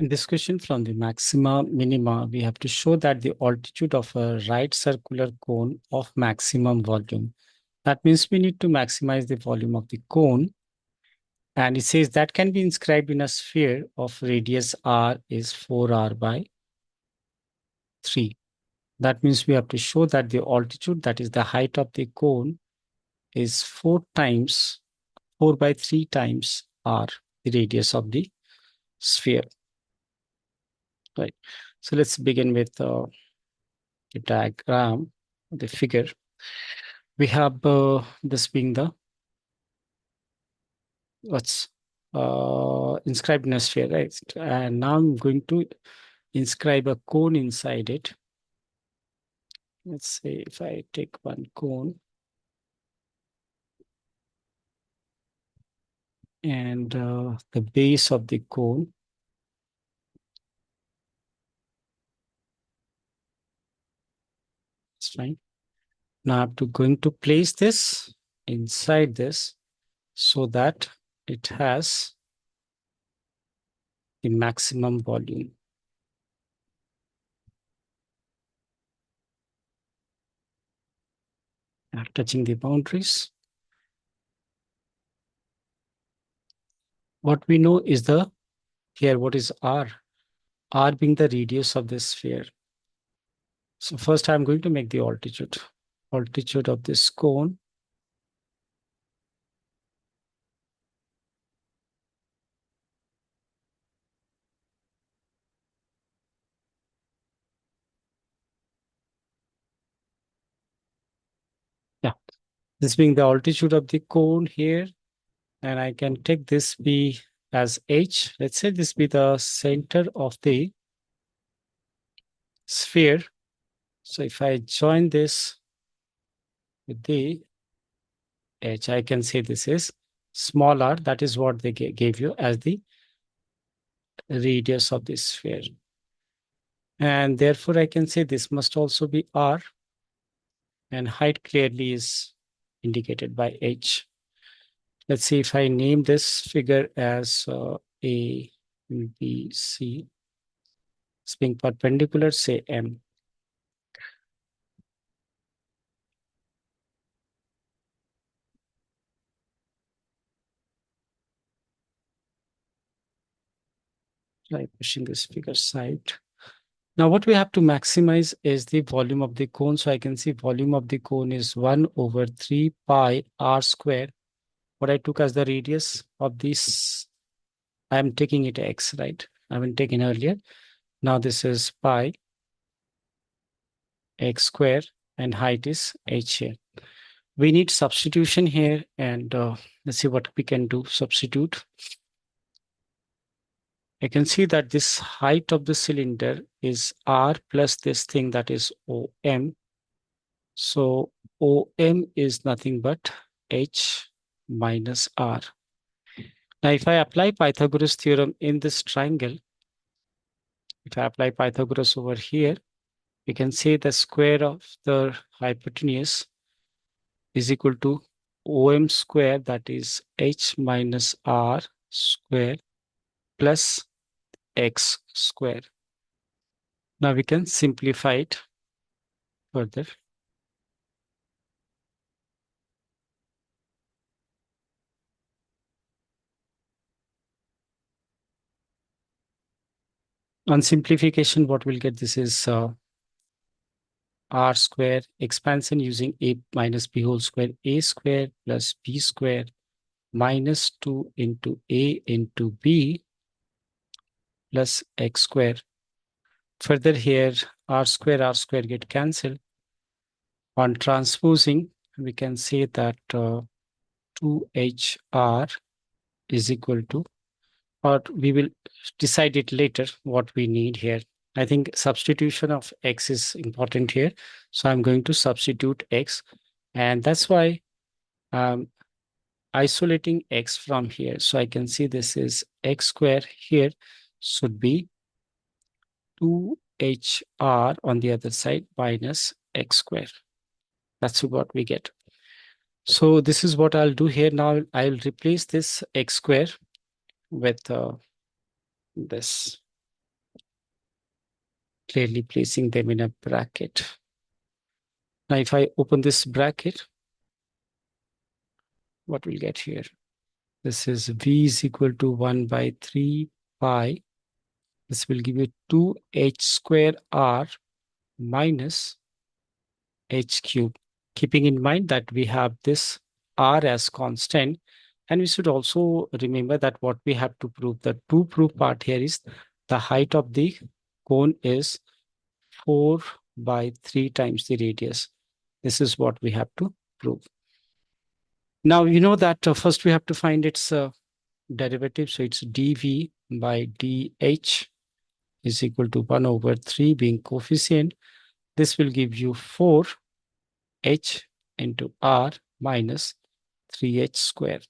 In this question from the maxima minima, we have to show that the altitude of a right circular cone of maximum volume. That means we need to maximize the volume of the cone. And it says that can be inscribed in a sphere of radius r is 4r by 3. That means we have to show that the altitude, that is the height of the cone, is 4 by 3 times r, the radius of the sphere. Right. So let's begin with the diagram, the figure. We have this being the what's inscribed in a sphere, right? And now I'm going to inscribe a cone inside it. Let's say if I take one cone and the base of the cone it's fine. Now I'm going to place this inside this so that it has the maximum volume. Now touching the boundaries. What we know is here, what is R? R being the radius of this sphere. So first I'm going to make the altitude of this cone. Yeah, this being the altitude of the cone here, and I can take this B as H. Let's say this be the center of the sphere. So if I join this with the H, I can say this is small r. That is what they gave you as the radius of this sphere. And therefore, I can say this must also be r. And height clearly is indicated by H. Let's see if I name this figure as A, B, C. It's being perpendicular, say M. Try pushing this figure side. Now what we have to maximize is the volume of the cone. So I can see volume of the cone is 1 over 3 pi r squared. What I took as the radius of this, I'm taking it x, right? I haven't taken earlier. Now this is pi x squared and height is h here. We need substitution here, and let's see what we can do. Substitute. I can see that this height of the cylinder is r plus this thing that is OM. So OM is nothing but h minus r. Now, if I apply Pythagoras theorem in this triangle, if I apply Pythagoras over here, we can say the square of the hypotenuse is equal to OM square, that is h minus r square plus x square. Now we can simplify it further. On simplification, what we'll get, this is r square expansion using a minus b whole square, a square plus b square minus 2 into a into b plus x square. Further here, r square get cancelled. On transposing, we can say that 2hr is equal to, or we will decide it later what we need here. I think substitution of x is important here. So I'm going to substitute x, and that's why I'm isolating x from here. So I can see this is x square here should be 2hr on the other side minus x square. That's what we get. So this is what I'll do here. Now I'll replace this x square with this. clearly placing them in a bracket. Now, if I open this bracket, what we'll get here? This is v is equal to 1 by 3 pi. This will give you 2h square r minus h cube. Keeping in mind that we have this r as constant, and we should also remember that what we have to prove, the to prove part here is the height of the cone is 4 by 3 times the radius. This is what we have to prove. Now, you know that first we have to find its derivative. So it's dv by dh is equal to 1 over 3 being coefficient. This will give you 4h into r minus 3h square.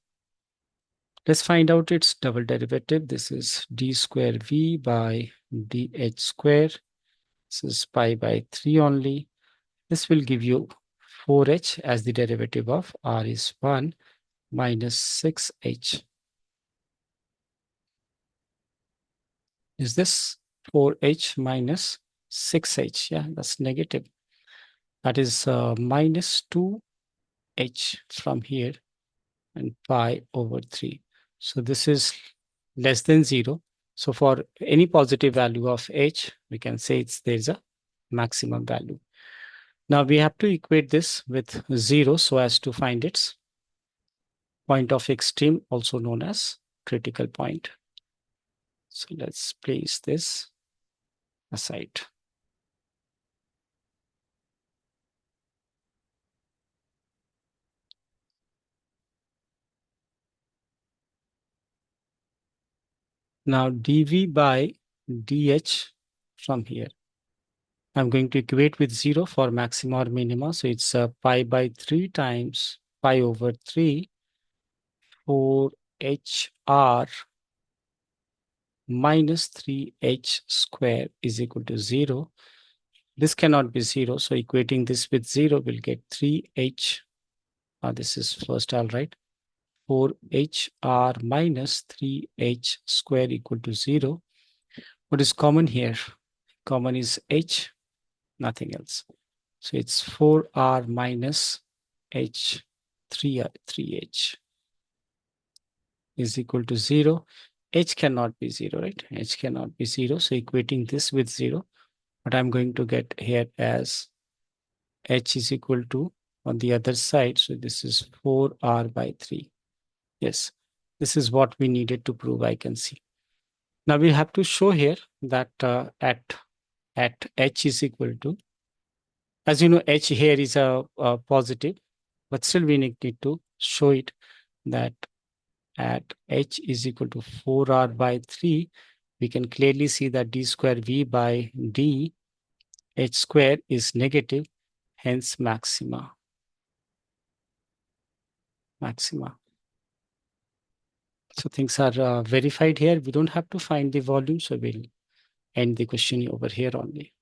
Let's find out its double derivative. This is d square v by dh square. This is pi by 3 only. This will give you 4h as the derivative of r is 1 minus 6h. Is this 4h minus 6h? Yeah, that's negative. That is minus 2h from here and pi over 3. So this is less than 0. So for any positive value of h, we can say there's a maximum value. Now we have to equate this with 0 so as to find its point of extreme, also known as critical point. So let's place this aside. Now dv by dh from here, I'm going to equate with 0 for maxima or minima. So it's pi by 3 times pi over 3 4hr minus 3h square is equal to 0. This cannot be 0. So equating this with 0 will get 3h. This is first, all right. 4hr minus 3h square equal to 0. What is common here? Common is h, nothing else. So it's 4r minus h 3h is equal to 0. H cannot be 0, right? H cannot be 0. So equating this with 0, what I'm going to get here as h is equal to on the other side. So this is 4r by 3. Yes, this is what we needed to prove, I can see. Now we have to show here that at h is equal to, as you know, h here is a positive, but still we need to show it that at h is equal to 4r by 3, we can clearly see that d square v by d h square is negative, hence maxima. So things are verified here. We don't have to find the volume, so we'll end the question over here only.